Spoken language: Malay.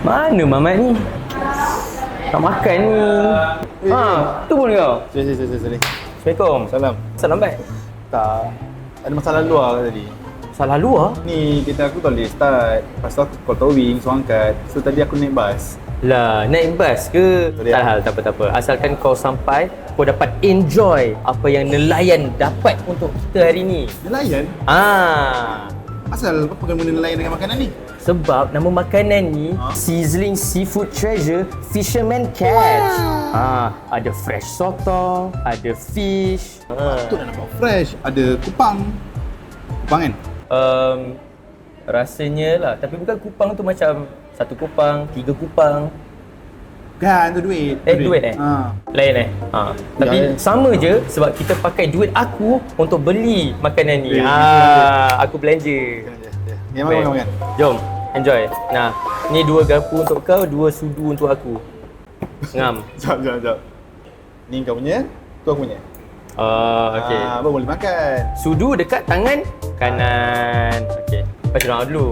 Mana Mamat ni? Nak makan ni. Tu pun kau? Sini. Assalamualaikum. Salam. Salam baik. Tak. Ada masalah luar tadi. Salah luar? Ni kereta aku tak boleh start. Lepas tu aku call towing, so angkat. So tadi aku naik bas. Lah, naik bas ke? Sorry, Tak hal, tak apa. Asalkan kau sampai, kau dapat enjoy apa yang nelayan dapat untuk kita hari ni. Nelayan? Asal apa kena nelayan dengan makanan ni? Sebab nama makanan ni Sizzling Seafood Treasure Fisherman Catch. Ada fresh sotong, ada fish. Tu dah nampak fresh. Ada kupang. Kupang kan? Rasanya lah, tapi bukan kupang tu macam satu kupang, 3 kupang. Kan, tu duit. Duit. Lain Tapi Ya. sama je sebab kita pakai duit aku untuk beli makanan ni. Aku belanja. Ya, makan. Jom, enjoy. Nah, ni 2 garpu untuk kau, 2 sudu untuk aku. Ngam. Sekejap. Ni kau punya, tu aku punya. Okey. Baru boleh makan. Sudu dekat tangan kanan. Okey. Baca doa dulu.